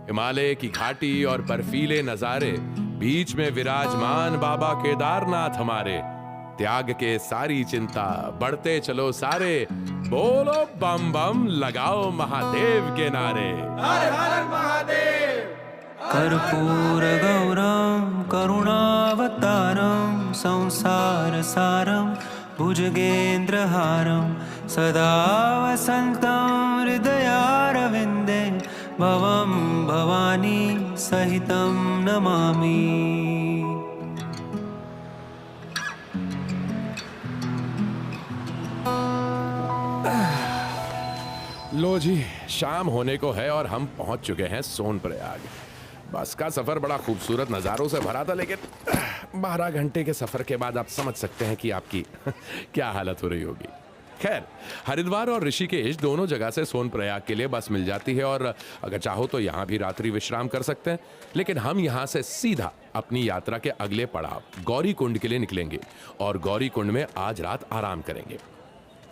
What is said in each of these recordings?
हिमालय की घाटी और बर्फीले नजारे, बीच में विराजमान बाबा केदारनाथ हमारे। त्याग के सारी चिंता, बढ़ते चलो सारे, बोलो बम बम, लगाओ महादेव के नारे। हर हर महादेव। कर्पूर गौरम करुणावतारम संसार सारम भुजगेन्द्रहारम सदा वसन्तं हृदयारविन्दे भवं भवानी सहितं नमामि। लो जी, शाम होने को है और हम पहुंच चुके हैं सोनप्रयाग। बस का सफर बड़ा खूबसूरत नज़ारों से भरा था, लेकिन 12 घंटे के सफर के बाद आप समझ सकते हैं कि आपकी क्या हालत हो रही होगी। खैर, हरिद्वार और ऋषिकेश दोनों जगह से सोनप्रयाग के लिए बस मिल जाती है और अगर चाहो तो यहाँ भी रात्रि विश्राम कर सकते हैं। लेकिन हम यहाँ से सीधा अपनी यात्रा के अगले पड़ाव गौरी कुंड के लिए निकलेंगे और गौरी कुंड में आज रात आराम करेंगे।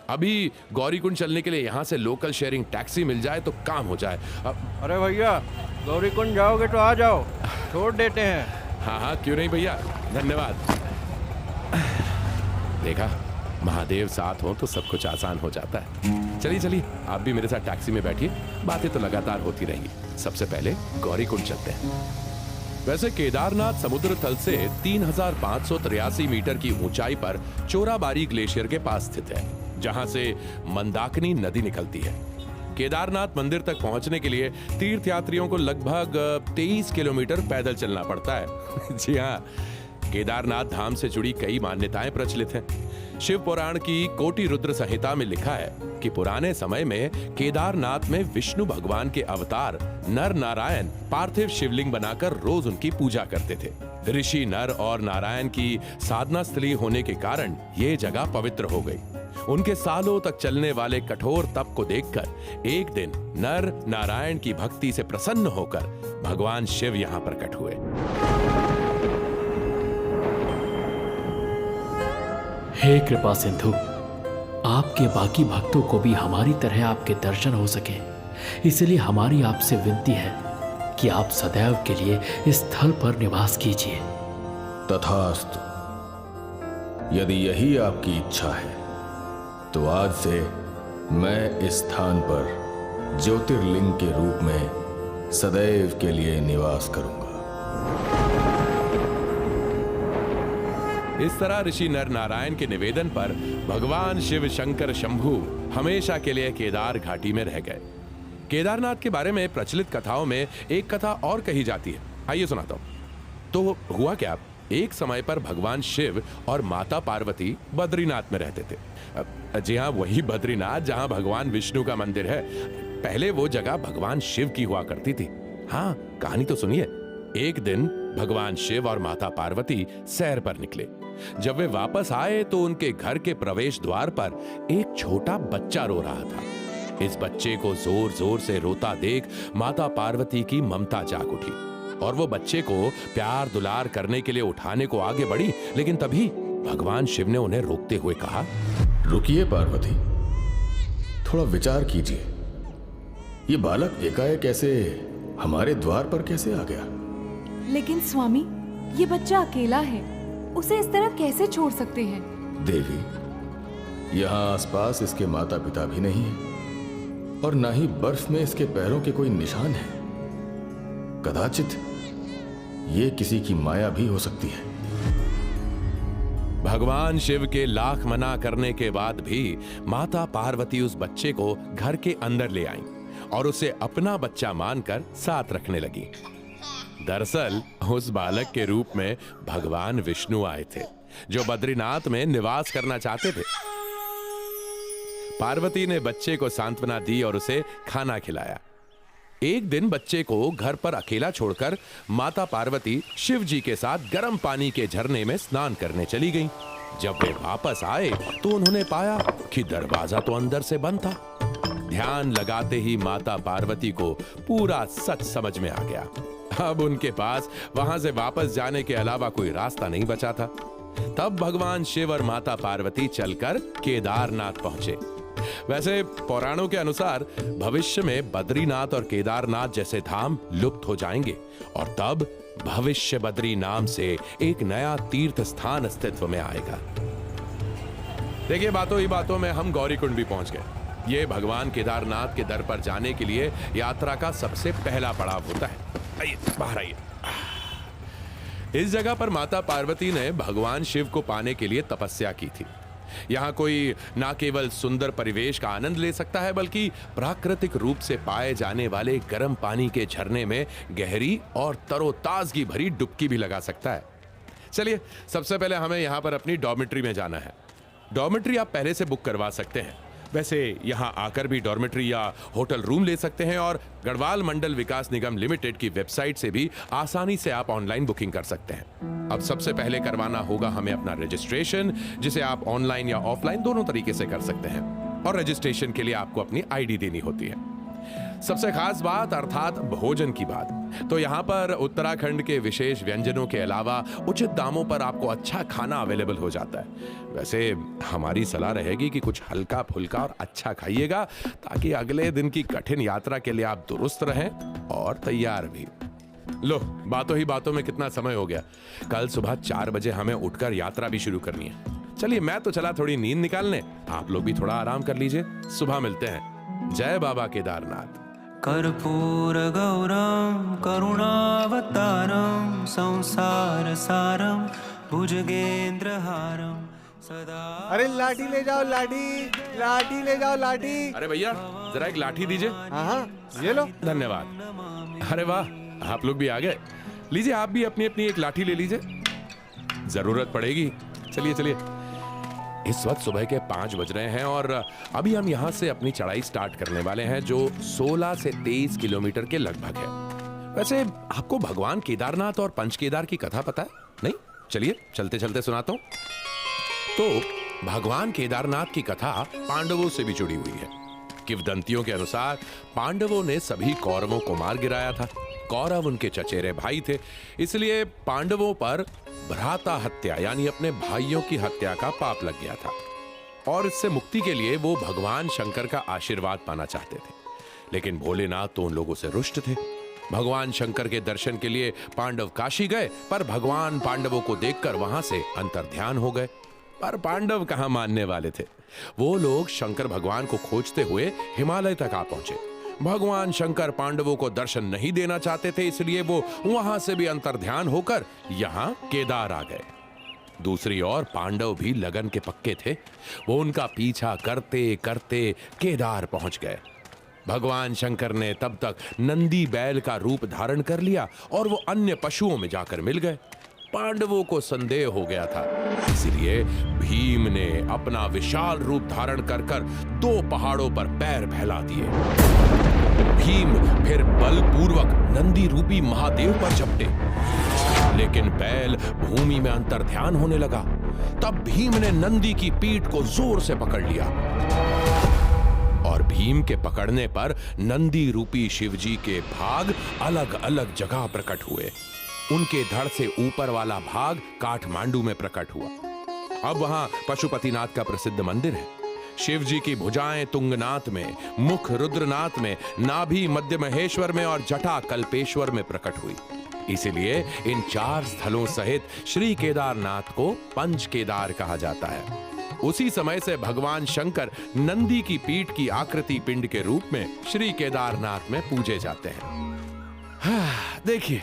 अभी गौरी कुंड चलने के लिए यहाँ से लोकल शेयरिंग टैक्सी मिल जाए तो काम हो जाए। अरे भैया, गौरी कुंड जाओगे तो आ जाओ, छोड़ देते हैं। हाँ हाँ, क्यों नहीं भैया, धन्यवाद। देखा, महादेव साथ हो तो सब कुछ आसान हो जाता है। चलिए चलिए, आप भी मेरे साथ टैक्सी में बैठिए, बातें तो लगातार होती रहेंगी। सबसे पहले गौरी कुंड चलते हैं। वैसे केदारनाथ समुद्र तल से 3583 मीटर की ऊंचाई पर चोराबारी ग्लेशियर के पास स्थित है, जहां से मंदाकिनी नदी निकलती है। केदारनाथ मंदिर तक पहुंचने के लिए तीर्थयात्रियों को लगभग 23 किलोमीटर पैदल चलना पड़ता है। जी हाँ, केदारनाथ धाम से जुड़ी कई मान्यताएं प्रचलित हैं। शिव पुराण की कोटि रुद्र संहिता में लिखा है कि पुराने समय में केदारनाथ में विष्णु भगवान के अवतार नर नारायण पार्थिव शिवलिंग बनाकर रोज उनकी पूजा करते थे। ऋषि नर और नारायण की साधना स्थली होने के कारण ये जगह पवित्र हो गई। उनके सालों तक चलने वाले कठोर तप को देखकर एक दिन नर नारायण की भक्ति से प्रसन्न होकर भगवान शिव यहाँ प्रकट हुए। हे कृपा सिंधु, आपके बाकी भक्तों को भी हमारी तरह आपके दर्शन हो सके, इसलिए हमारी आपसे विनती है कि आप सदैव के लिए इस स्थल पर निवास कीजिए। तथास्तु। यदि यही आपकी इच्छा है तो आज से मैं इस स्थान पर ज्योतिर्लिंग के रूप में सदैव के लिए निवास करूंगा। इस तरह ऋषि नर नारायण के निवेदन पर भगवान शिव शंकर शंभु हमेशा के लिए केदार घाटी में रह गए। केदारनाथ के बारे में प्रचलित कथाओं में एक कथा और कही जाती है, आइए सुनाता हूं। तो हुआ क्या, एक समय पर भगवान शिव और माता पार्वती बद्रीनाथ में रहते थे। जी हाँ, वही बद्रीनाथ जहां भगवान विष्णु का मंदिर है। पहले वो जगह भगवान शिव की हुआ करती थी। हाँ, कहानी तो सुनिए। एक दिन भगवान शिव और माता पार्वती सैर पर निकले। जब वे वापस आए तो उनके घर के प्रवेश द्वार पर एक छोटा बच्चा रो रहा था। इस बच्चे को जोर जोर से रोता देख माता पार्वती की ममता जाग उठी और वो बच्चे को प्यार दुलार करने के लिए उठाने को आगे बढ़ी, लेकिन तभी भगवान शिव ने उन्हें रोकते हुए कहा, रुकिए पार्वती, थोड़ा विचार कीजिए। ये बालक एकाएक ऐसे हमारे द्वार पर कैसे आ गया? लेकिन स्वामी, ये बच्चा अकेला है, उसे इस तरह कैसे छोड़ सकते हैं? देवी, यहाँ आसपास इसके माता पिता भी नहीं है और ना ही बर्फ में इसके पैरों के कोई निशान है। कदाचित ये किसी की माया भी हो सकती है। भगवान शिव के लाख मना करने के बाद भी माता पार्वती उस बच्चे को घर के अंदर ले आईं और उसे अपना बच्चा मानकर साथ रखने लगी। दरअसल उस बालक के रूप में भगवान विष्णु आए थे, जो बद्रीनाथ में निवास करना चाहते थे। पार्वती ने बच्चे को सांत्वना दी और उसे खाना खिलाया। एक दिन बच्चे को घर पर अकेला छोड़कर माता पार्वती शिव जी के साथ गर्म पानी के झरने में स्नान करने चली गईं। जब वे वापस आए तो उन्होंने पाया कि दरवाजा तो अंदर से बंद था। ध्यान लगाते ही माता पार्वती को पूरा सच समझ में आ गया। अब उनके पास वहां से वापस जाने के अलावा कोई रास्ता नहीं बचा था। तब भगवान शिव और माता पार्वती चलकर केदारनाथ पहुंचे। वैसे पुराणों के अनुसार भविष्य में बद्रीनाथ और केदारनाथ जैसे धाम लुप्त हो जाएंगे और तब भविष्य बद्री नाम से एक नया तीर्थ स्थान अस्तित्व में आएगा। देखिए, बातों ही बातों में हम गौरीकुंड भी पहुंच गए। ये भगवान केदारनाथ के दर पर जाने के लिए यात्रा का सबसे पहला पड़ाव होता है। आइए, बाहर आइए। इस जगह पर माता पार्वती ने भगवान शिव को पाने के लिए तपस्या की थी। यहाँ कोई ना केवल सुंदर परिवेश का आनंद ले सकता है, बल्कि प्राकृतिक रूप से पाए जाने वाले गर्म पानी के झरने में गहरी और तरोताजगी भरी डुबकी भी लगा सकता है। चलिए, सबसे पहले हमें यहाँ पर अपनी डॉर्मेट्री में जाना है। डॉर्मेट्री आप पहले से बुक करवा सकते हैं। वैसे यहाँ आकर भी डॉर्मेट्री या होटल रूम ले सकते हैं और गढ़वाल मंडल विकास निगम लिमिटेड की वेबसाइट से भी आसानी से आप ऑनलाइन बुकिंग कर सकते हैं। अब सबसे पहले करवाना होगा हमें अपना रजिस्ट्रेशन, जिसे आप ऑनलाइन या ऑफलाइन दोनों तरीके से कर सकते हैं। और रजिस्ट्रेशन के लिए आपको अपनी आईडी देनी होती है। सबसे खास बात अर्थात भोजन की बात, तो यहाँ पर उत्तराखंड के विशेष व्यंजनों के अलावा उचित दामों पर आपको अच्छा खाना अवेलेबल हो जाता है। वैसे हमारी सलाह रहेगी कि कुछ हल्का फुल्का और अच्छा खाइएगा, ताकि अगले दिन की कठिन यात्रा के लिए आप दुरुस्त रहें और तैयार भी। लो, बातों ही बातों में कितना समय हो गया। कल सुबह 4 बजे हमें उठकर यात्रा भी शुरू करनी है। चलिए, मैं तो चला थोड़ी नींद निकालने, आप लोग भी थोड़ा आराम कर लीजिए। सुबह मिलते हैं। जय बाबा केदारनाथ। कर्पूर गौरम करुणावतारम संसार सारम भुजगेंद्र हारम सदा। अरे लाठी ले जाओ, लाठी ले जाओ, लाठी। अरे भैया, जरा एक लाठी दीजिए। हाँ, ये लो। धन्यवाद। अरे वाह, आप लोग भी आ गए। लीजिए, आप भी अपनी अपनी एक लाठी ले लीजिए, जरूरत पड़ेगी। चलिए चलिए। इस वक्त सुबह के 5 बज रहे हैं और अभी हम यहाँ से अपनी चढ़ाई स्टार्ट करने वाले हैं, जो 16 से 23 किलोमीटर के लगभग है। वैसे आपको भगवान केदारनाथ और पंच केदार की कथा पता है? नहीं? चलिए चलते चलते सुनाता हूँ। तो भगवान केदारनाथ की कथा पांडवों से भी जुड़ी हुई है। किंवदंतियों के अनुसार पांडवों ने सभी कौरवों को मार गिराया था। कौरव उनके चचेरे भाई थे, इसलिए पांडवों पर भ्राता हत्या यानी अपने भाइयों की हत्या का पाप लग गया था और इससे मुक्ति के लिए वो भगवान शंकर का आशीर्वाद पाना चाहते थे। लेकिन भोलेनाथ तो उन लोगों से रुष्ट थे। भगवान शंकर के दर्शन के लिए पांडव काशी गए, पर भगवान पांडवों को देखकर वहां से अंतर्ध्यान हो गए। पर पांडव कहां मानने वाले थे। वो लोग शंकर भगवान को खोजते हुए हिमालय तक आ पहुंचे। भगवान शंकर पांडवों को दर्शन नहीं देना चाहते थे, इसलिए वो वहां से भी अंतर्ध्यान होकर यहां केदार आ गए। दूसरी ओर पांडव भी लगन के पक्के थे। वो उनका पीछा करते करते केदार पहुंच गए। भगवान शंकर ने तब तक नंदी बैल का रूप धारण कर लिया और वो अन्य पशुओं में जाकर मिल गए। पांडवों को संदेह हो गया था, इसलिए भीम ने अपना विशाल रूप धारण कर 2 पहाड़ों पर पैर फैला दिए। भीम फिर बलपूर्वक नंदी रूपी महादेव पर झपटे, लेकिन बैल भूमि में अंतर्ध्यान होने लगा। तब भीम ने नंदी की पीठ को जोर से पकड़ लिया और भीम के पकड़ने पर नंदी रूपी शिवजी के भाग अलग अलग जगह प्रकट हुए। उनके धड़ से ऊपर वाला भाग काठमांडू में प्रकट हुआ। अब वहां पशुपतिनाथ का प्रसिद्ध मंदिर है। शिव जी की भुजाएं तुंगनाथ में, मुख रुद्रनाथ में, नाभि मध्य महेश्वर में और जटा कल्पेश्वर में प्रकट हुई। इसीलिए इन 4 स्थलों सहित श्री केदारनाथ को पंच केदार कहा जाता है। उसी समय से भगवान शंकर नंदी की पीठ की आकृति पिंड के रूप में श्री केदारनाथ में पूजे जाते हैं। देखिए,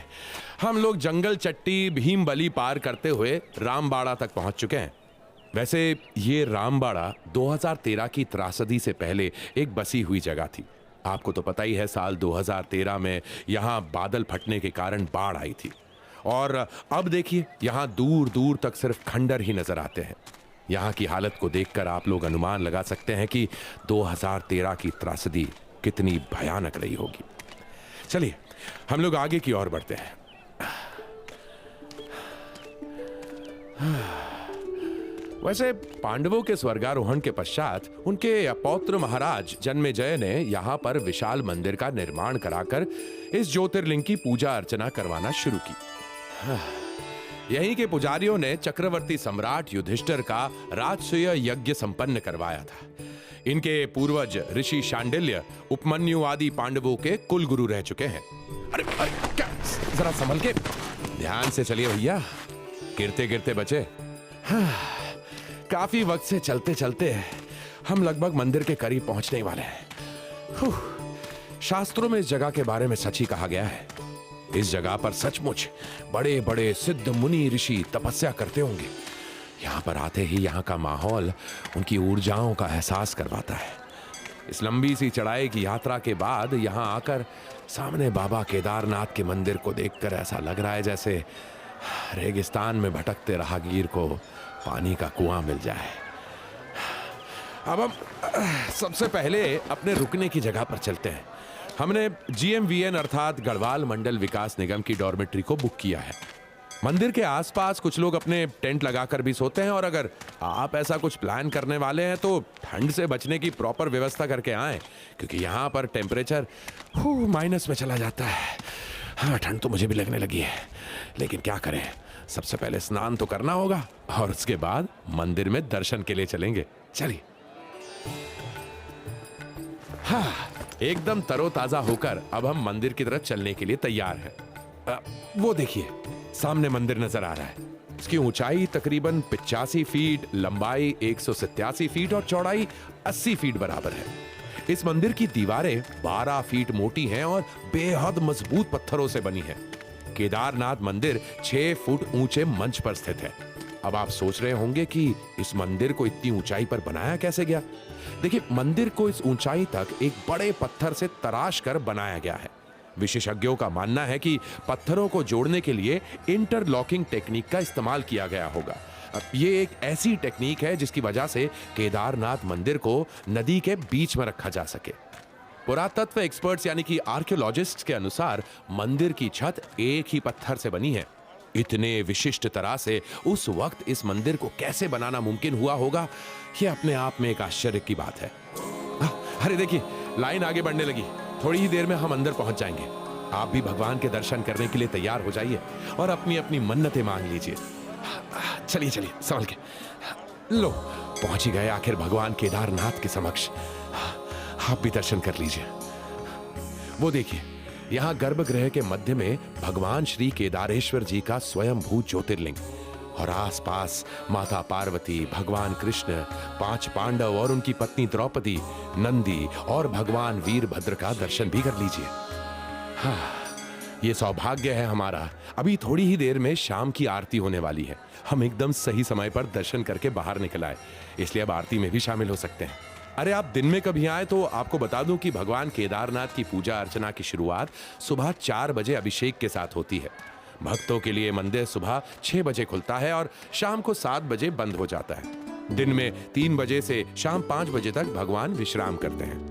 हम लोग जंगल चट्टी भीम बली पार करते हुए रामबाड़ा तक पहुंच चुके हैं। वैसे ये रामबाड़ा 2013 की त्रासदी से पहले एक बसी हुई जगह थी। आपको तो पता ही है, साल 2013 में यहां बादल फटने के कारण बाढ़ आई थी और अब देखिए यहां दूर दूर तक सिर्फ खंडर ही नजर आते हैं। यहां की हालत को देखकर आप लोग अनुमान लगा सकते हैं कि 2013 की त्रासदी कितनी भयानक रही होगी। चलिए हम लोग आगे की ओर बढ़ते हैं। वैसे पांडवों के स्वर्गारोहण के पश्चात उनके पौत्र महाराज जन्मेजय ने यहाँ पर विशाल मंदिर का निर्माण कराकर इस ज्योतिर्लिंग की पूजा अर्चना करवाना शुरू की। यहीं के पुजारियों ने चक्रवर्ती सम्राट युधिष्ठिर का राजसूय यज्ञ संपन्न करवाया था। इनके पूर्वज ऋषि शांडिल्य उपमन्यु आदि पांडवों के कुल गुरु रह चुके हैं। अरे अरे क्या, जरा संभल के, ध्यान से चलिए भैया, गिरते गिरते बचे। हाँ, काफी वक्त से चलते चलते हम लगभग मंदिर के करीब पहुंचने ही वाले हैं। शास्त्रों में इस जगह के बारे में सच ही कहा गया है। इस जगह पर सचमुच बड़े बड़े सिद्ध मुनि ऋषि तपस्या करते होंगे। यहाँ पर आते ही यहाँ का माहौल उनकी ऊर्जाओं का एहसास करवाता है। इस लंबी सी चढ़ाई की यात्रा के बाद यहाँ आकर सामने बाबा केदारनाथ के मंदिर को देखकर ऐसा लग रहा है जैसे रेगिस्तान में भटकते राहगीर को पानी का कुआं मिल जाए। अब हम सबसे पहले अपने रुकने की जगह पर चलते हैं। हमने GMVN अर्थात गढ़वाल मंडल विकास निगम की डॉर्मेट्री को बुक किया है। मंदिर के आसपास कुछ लोग अपने टेंट लगाकर भी सोते हैं, और अगर आप ऐसा कुछ प्लान करने वाले हैं तो ठंड से बचने की प्रॉपर व्यवस्था करके आएं, क्योंकि यहाँ पर टेम्परेचर माइनस में चला जाता है। हाँ, ठंड तो मुझे भी लगने लगी है, लेकिन क्या करें, सबसे पहले स्नान तो करना होगा और उसके बाद मंदिर में दर्शन के लिए चलेंगे। चलिए। हाँ, एकदम तरोताजा होकर अब हम मंदिर की तरफ चलने के लिए तैयार हैं। वो देखिए, सामने मंदिर नजर आ रहा है। इसकी ऊंचाई तकरीबन 85 फीट, लंबाई 187 फीट और चौड़ाई 80 फीट बराबर है। इस मंदिर की दीवारें 12 फीट मोटी हैं और बेहद मजबूत पत्थरों से बनी है। केदारनाथ मंदिर 6 फुट ऊंचे मंच पर स्थित है। अब आप सोच रहे होंगे कि इस मंदिर को इतनी ऊंचाई पर बनाया कैसे गया। देखिए, मंदिर को इस ऊंचाई तक एक बड़े पत्थर से तराश कर बनाया गया है। विशेषज्ञों का मानना है कि पत्थरों को जोड़ने के लिए इंटरलॉकिंग टेक्निक का इस्तेमाल किया गया होगा। अब ये एक ऐसी टेक्निक है जिसकी वजह से केदारनाथ मंदिर को नदी के बीच में रखा जा सके। पुरातत्व एक्सपर्ट्स यानी कि आर्कियोलॉजिस्ट्स के अनुसार मंदिर की छत एक ही पत्थर से बनी है। इतने विशिष्ट तरह से उस वक्त इस मंदिर को कैसे बनाना मुमकिन हुआ होगा, यह अपने आप में एक आश्चर्य की बात है। अरे देखिए, लाइन आगे बढ़ने लगी। थोड़ी ही देर में हम अंदर पहुंच जाएंगे। आप भी भगवान के दर्शन करने के लिए तैयार हो जाइए और अपनी अपनी मन्नतें मांग लीजिए। चलिए चलिए, संभल के। लो, पहुंच ही गए आखिर भगवान केदारनाथ के समक्ष। आप भी दर्शन कर लीजिए। वो देखिए, यहाँ गर्भगृह के मध्य में भगवान श्री केदारेश्वर जी का स्वयंभू ज्योतिर्लिंग, और आसपास माता पार्वती, भगवान कृष्ण, 5 पांडव और उनकी पत्नी द्रौपदी, नंदी और भगवान वीरभद्र का दर्शन भी कर लीजिए। हाँ, ये सौभाग्य है हमारा। अभी थोड़ी ही देर में शाम की आरती होने वाली है। हम एकदम सही समय पर दर्शन करके बाहर निकल आए, इसलिए अब आरती में भी शामिल हो सकते हैं। अरे, आप दिन में कभी आए तो आपको बता दूं कि भगवान केदारनाथ की पूजा अर्चना की शुरुआत सुबह 4 बजे अभिषेक के साथ होती है। भक्तों के लिए मंदिर सुबह 6 बजे खुलता है और शाम को 7 बजे बंद हो जाता है। दिन में 3 बजे से शाम 5 बजे तक भगवान विश्राम करते हैं।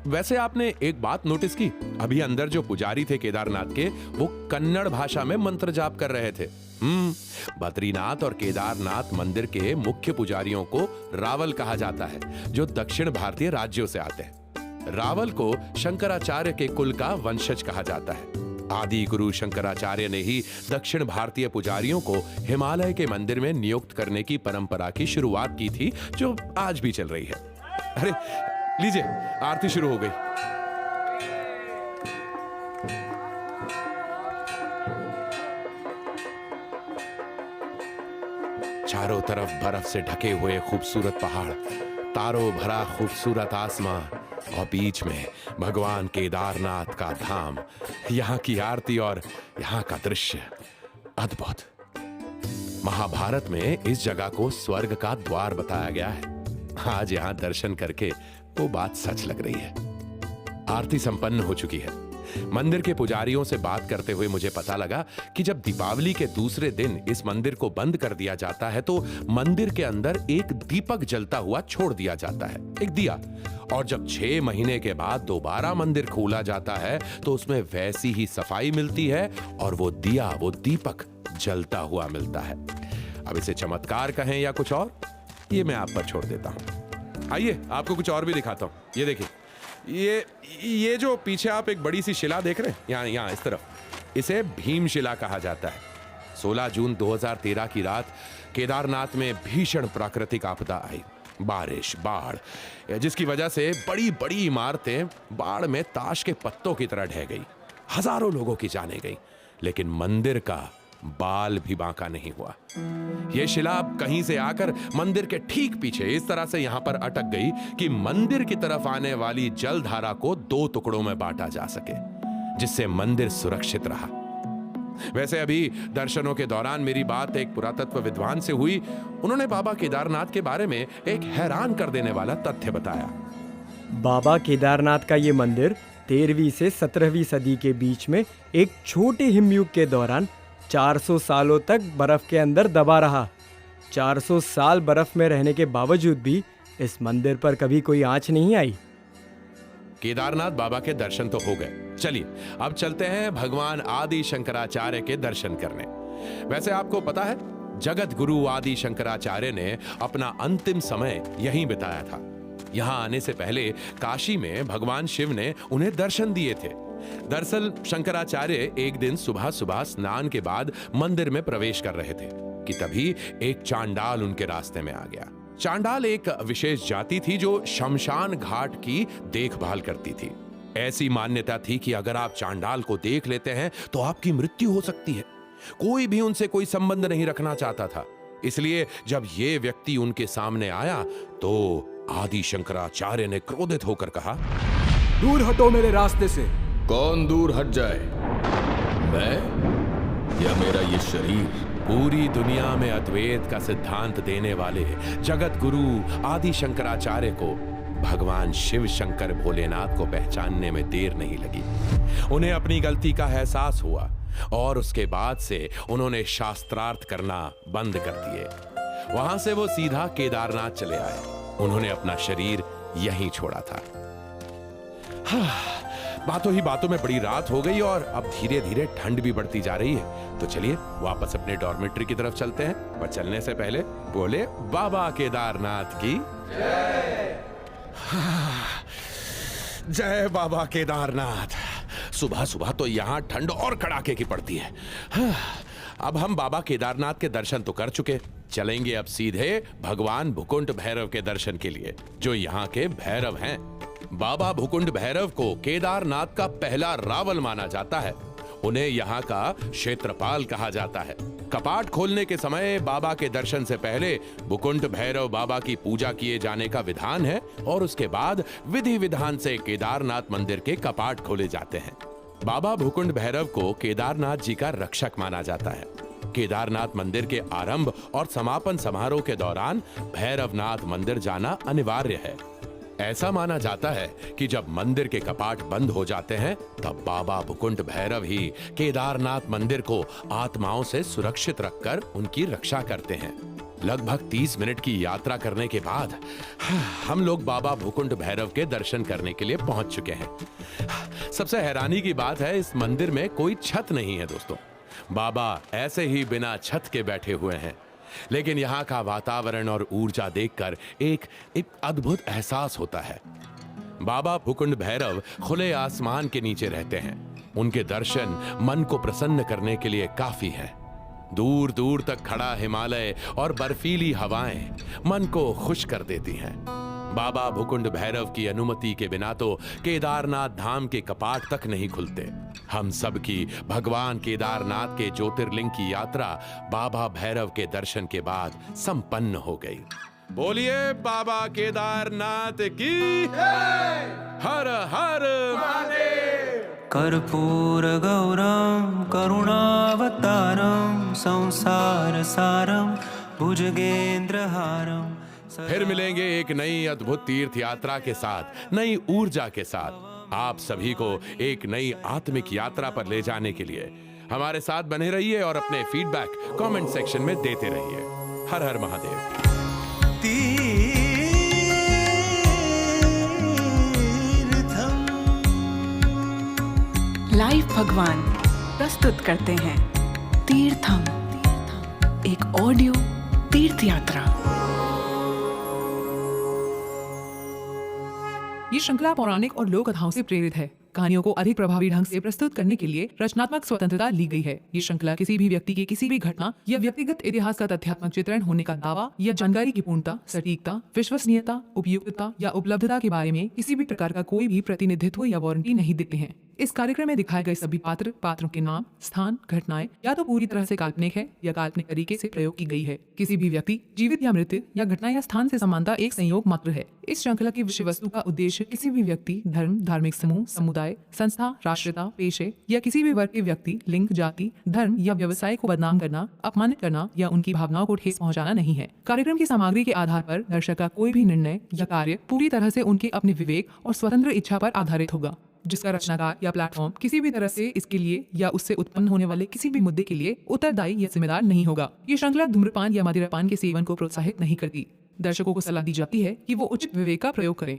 वैसे आपने एक बात नोटिस की? अभी अंदर जो पुजारी थे केदारनाथ के, वो कन्नड़ भाषा में मंत्र जाप कर रहे थे। बद्रीनाथ और केदारनाथ मंदिर के मुख्य पुजारियों को रावल कहा जाता है, जो दक्षिण भारतीय राज्यों से आते हैं। रावल को शंकराचार्य के कुल का वंशज कहा जाता है। आदि गुरु शंकराचार्य ने ही दक्षिण भारतीय पुजारियों को हिमालय के मंदिर में नियुक्त करने की परंपरा की शुरुआत की थी, जो आज भी चल रही है। अरे लीजिए, आरती शुरू हो गई। चारों तरफ बर्फ से ढके हुए खूबसूरत पहाड़, तारों भरा खूबसूरत आसमां और बीच में भगवान केदारनाथ का धाम। यहाँ की आरती और यहाँ का दृश्य अद्भुत। महाभारत में इस जगह को स्वर्ग का द्वार बताया गया है। आज यहाँ दर्शन करके वो बात सच लग रही है। आरती संपन्न हो चुकी है। मंदिर के पुजारियों से बात करते हुए मुझे पता लगा कि जब दीपावली के दूसरे दिन इस मंदिर को बंद कर दिया जाता है तो मंदिर के अंदर एक दीपक जलता हुआ छोड़ दिया जाता है, एक दिया। और जब 6 महीने के बाद दोबारा मंदिर खोला जाता है तो उसमें वैसी ही सफाई मिलती है और वो दिया, वो दीपक जलता हुआ मिलता है। अब इसे चमत्कार कहें या कुछ और, ये मैं आप पर छोड़ देता हूं। आइए आपको कुछ और भी दिखाता हूं। ये देखिए, ये जो पीछे आप एक बड़ी सी शिला देख रहे हैं, यहाँ इस तरफ, इसे भीमशिला कहा जाता है। 16 जून 2013 की रात केदारनाथ में भीषण प्राकृतिक आपदा आई। बारिश, बाढ़, जिसकी वजह से बड़ी बड़ी इमारतें बाढ़ में ताश के पत्तों की तरह ढह गई। हजारों लोगों की जानें गई, लेकिन मंदिर का बाल भी बांका नहीं हुआ। यह शिला अब कहीं से आकर मंदिर के ठीक पीछे इस तरह से यहां पर अटक गई कि मंदिर की तरफ आने वाली जलधारा को 2 टुकड़ों में बांटा जा सके, जिससे मंदिर सुरक्षित रहा। वैसे अभी दर्शनों के दौरान मेरी बात एक पुरातत्व विद्वान से हुई। उन्होंने बाबा केदारनाथ के बारे में एक हैरान कर देने वाला तथ्य बताया। बाबा केदारनाथ का ये मंदिर 13वीं से 17वीं सदी के बीच में एक छोटे हिमयुग के दौरान 400 सालों तक बर्फ के अंदर दबा रहा। 400 साल बर्फ में रहने के बावजूद भी इस मंदिर पर कभी कोई आंच नहीं आई। केदारनाथ बाबा के दर्शन तो हो गए, चलिए अब चलते हैं भगवान आदि शंकराचार्य के दर्शन करने। वैसे आपको पता है, जगत गुरु आदि शंकराचार्य ने अपना अंतिम समय यहीं बिताया था। यहां आने से पहले काशी में भगवान शिव ने उन्हें दर्शन दिए थे। दरअसल शंकराचार्य एक दिन सुबह सुबह स्नान के बाद मंदिर में प्रवेश कर रहे थे कि तभी एक चांडाल उनके रास्ते में आ गया। चांडाल एक विशेष जाति थी जो शमशान घाट की देखभाल करती थी। ऐसी मान्यता थी कि अगर आप चांडाल को देख लेते हैं तो आपकी मृत्यु हो सकती है। कोई भी उनसे कोई संबंध नहीं रखना चाहता था। इसलिए जब ये व्यक्ति उनके सामने आया तो आदि शंकराचार्य ने क्रोधित होकर कहा, दूर हटो मेरे रास्ते से। कौन दूर हट जाए, मैं या मेरा ये शरीर? पूरी दुनिया में अद्वैत का सिद्धांत देने वाले जगत गुरु आदि शंकराचार्य को भगवान शिव शंकर भोलेनाथ को पहचानने में देर नहीं लगी। उन्हें अपनी गलती का एहसास हुआ और उसके बाद से उन्होंने शास्त्रार्थ करना बंद कर दिए। वहां से वो सीधा केदारनाथ चले आए। उन्होंने अपना शरीर यहीं छोड़ा था। बातों ही बातों में बड़ी रात हो गई और अब धीरे धीरे ठंड भी बढ़ती जा रही है। तो चलिए वापस अपने डॉर्मेट्री की तरफ चलते हैं, पर चलने से पहले बोले बाबा केदारनाथ की जय। बाबा केदारनाथ। सुबह सुबह तो यहां ठंड और कड़ाके की पड़ती है। अब हम बाबा केदारनाथ के दर्शन तो कर चुके, चलेंगे अब सीधे भगवान भूकुंड भैरव के दर्शन के लिए, जो यहाँ के भैरव हैं। बाबा भूकुंड भैरव को केदारनाथ का पहला रावल माना जाता है। उन्हें यहाँ का क्षेत्रपाल कहा जाता है। कपाट खोलने के समय बाबा के दर्शन से पहले भूकुंड भैरव बाबा की पूजा किए जाने का विधान है और उसके बाद विधि विधान से केदारनाथ मंदिर के कपाट खोले जाते हैं। बाबा भूकुंड भैरव को केदारनाथ जी का रक्षक माना जाता है। केदारनाथ मंदिर के आरंभ और समापन समारोह के दौरान भैरवनाथ मंदिर जाना अनिवार्य है। ऐसा माना जाता है कि जब मंदिर के कपाट बंद हो जाते हैं तब बाबा भूकुंड भैरव ही केदारनाथ मंदिर को आत्माओं से सुरक्षित रखकर उनकी रक्षा करते हैं। लगभग 30 मिनट की यात्रा करने के बाद हम लोग बाबा भूकुंड भैरव के दर्शन करने के लिए पहुंच चुके हैं। सबसे हैरानी की बात है, इस मंदिर में कोई छत नहीं है दोस्तों। बाबा ऐसे ही बिना छत के बैठे हुए हैं। लेकिन यहाँ का वातावरण और ऊर्जा देखकर एक अद्भुत एहसास होता है। बाबा भूकुंड भैरव खुले आसमान के नीचे रहते हैं। उनके दर्शन मन को प्रसन्न करने के लिए काफी हैं। दूर दूर तक खड़ा हिमालय और बर्फीली हवाएं मन को खुश कर देती हैं। बाबा भूकुंड भैरव की अनुमति के बिना तो केदारनाथ धाम के कपाट तक नहीं खुलते। हम सब की भगवान केदारनाथ के ज्योतिर्लिंग की यात्रा बाबा भैरव के दर्शन के बाद संपन्न हो गई। बोलिए बाबा केदारनाथ की हर हर महादेव। कर्पूर गौरम करुणावतारम संसार सारम भुजगेंद्रहारम। फिर मिलेंगे एक नई अद्भुत तीर्थ यात्रा के साथ, नई ऊर्जा के साथ, आप सभी को एक नई आत्मिक यात्रा पर ले जाने के लिए। हमारे साथ बने रहिए और अपने फीडबैक कमेंट सेक्शन में देते रहिए। हर हर महादेव। लाइव भगवान प्रस्तुत करते हैं तीर्थम, एक ऑडियो तीर्थ यात्रा। ये श्रृंखला पौराणिक और लोक कथाओं से प्रेरित है। कहानियों को अधिक प्रभावी ढंग से प्रस्तुत करने के लिए रचनात्मक स्वतंत्रता ली गई है। ये श्रृंखला किसी भी व्यक्ति की किसी भी घटना या व्यक्तिगत इतिहास का तथ्यात्मक चित्रण होने का दावा या जानकारी की पूर्णता, सटीकता, विश्वसनीयता, उपयुक्तता या उपलब्धता के बारे में किसी भी प्रकार का कोई भी प्रतिनिधित्व या वारंटी नहीं देते हैं। इस कार्यक्रम में दिखाए गए सभी पात्रों के नाम, स्थान, घटनाएं या तो पूरी तरह से काल्पनिक है या काल्पनिक तरीके से प्रयोग की गई है। किसी भी व्यक्ति, जीवित या मृत, या घटना या स्थान से समानता एक संयोग मात्र है। इस श्रृंखला की विषय वस्तु का उद्देश्य किसी भी व्यक्ति, धर्म, धार्मिक समूह, समुदाय, संस्था, राष्ट्रीयता, पेशे या किसी भी वर्ग के व्यक्ति, लिंग, जाति, धर्म या व्यवसाय को बदनाम करना, अपमानित करना या उनकी भावनाओं को ठेस पहुंचाना नहीं है। कार्यक्रम की सामग्री के आधार पर दर्शक का कोई भी निर्णय या कार्य पूरी तरह से उनके अपने विवेक और स्वतंत्र इच्छा पर आधारित होगा, जिसका रचनाकार या प्लेटफॉर्म किसी भी तरह से इसके लिए या उससे उत्पन्न होने वाले किसी भी मुद्दे के लिए उत्तरदायी या जिम्मेदार नहीं होगा। ये श्रृंखला धूम्रपान या मदिरापान के सेवन को प्रोत्साहित नहीं करती। दर्शकों को सलाह दी जाती है कि वो उचित विवेक का प्रयोग करें।